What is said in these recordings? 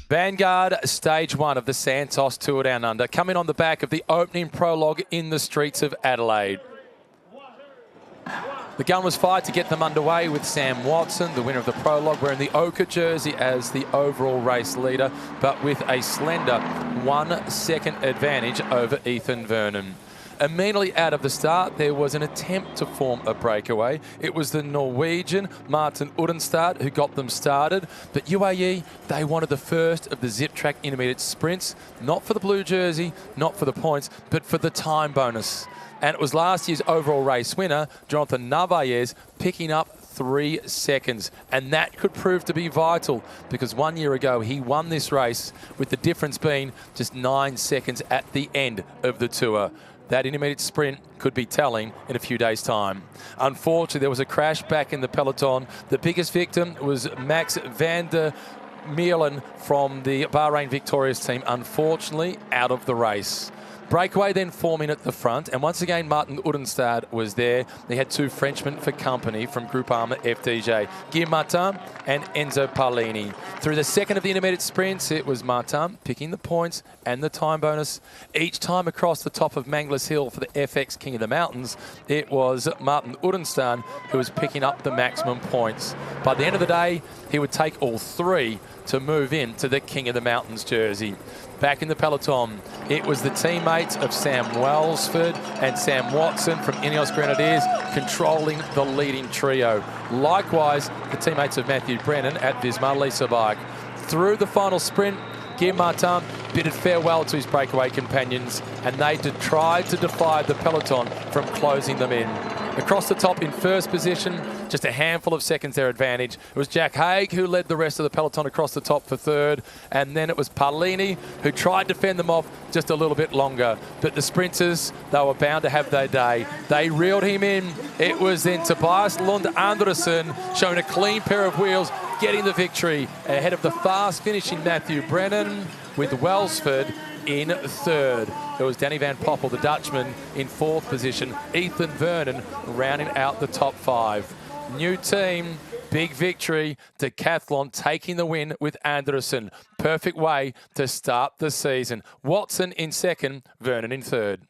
Vanguard Stage 1 of the Santos Tour Down Under, coming on the back of the opening prologue in the streets of Adelaide. The gun was fired to get them underway with Sam Watson, the winner of the prologue, wearing the ochre jersey as the overall race leader, but with a slender 1 second advantage over Ethan Vernon. Immediately out of the start, there was an attempt to form a breakaway. It was the Norwegian Martin Udenstad who got them started, but UAE, they wanted the first of the zip track intermediate sprints, not for the blue jersey, not for the points, but for the time bonus. And it was last year's overall race winner, Jonathan Narvaez, picking up 3 seconds. And that could prove to be vital because 1 year ago he won this race with the difference being just 9 seconds at the end of the tour. That intermediate sprint could be telling in a few days' time. Unfortunately, there was a crash back in the peloton. The biggest victim was Max van der Meulen from the Bahrain Victorious team, unfortunately out of the race. Breakaway then forming at the front, and once again Martin Udenstad was there. They had 2 Frenchmen for company from Groupama FDJ, Guillaume Martin and Enzo Paolini. Through the second of the intermediate sprints, it was Martin picking the points and the time bonus. Each time across the top of Mangles Hill for the FX King of the Mountains, it was Martin Udenstad who was picking up the maximum points. By the end of the day, he would take all 3 to move into the King of the Mountains jersey. Back in the peloton, it was the teammates of Sam Welsford and Sam Watson from Ineos Grenadiers controlling the leading trio. Likewise, the teammates of Matthew Brennan at Visma Lease Bike. Through the final sprint, Guillaume Martin bidded farewell to his breakaway companions, and they tried to defy the peloton from closing them in. Across the top in first position, just a handful of seconds their advantage. It was Jack Haig who led the rest of the peloton across the top for third, and then it was Paolini who tried to fend them off just a little bit longer. But the sprinters, they were bound to have their day. They reeled him in. It was then Tobias Lund Andresen showing a clean pair of wheels, getting the victory ahead of the fast finishing Matthew Brennan with Welsford in third. There was Danny van Poppel, the Dutchman, in fourth position. Ethan Vernon rounding out the top 5. New team, big victory. DECATHLON taking the win with Andresen. Perfect way to start the season. Watson in second, Vernon in third.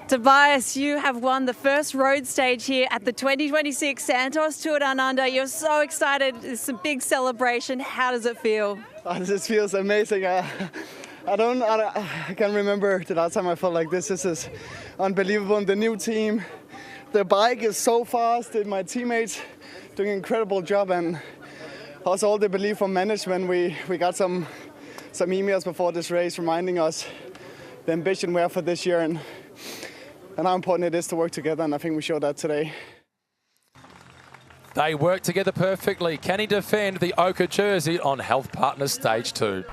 Tobias, you have won the first road stage here at the 2026 Santos Tour Down Under. You're so excited. It's a big celebration. How does it feel? Oh, this feels amazing. I can't remember the last time I felt like this. This is unbelievable. The new team, the bike is so fast. My teammates doing an incredible job, and also all the belief from management. We got some emails before this race reminding us the ambition we have for this year and how important it is to work together, and I think we showed that today. They work together perfectly. Can he defend the ochre jersey on Health Partners Stage 2?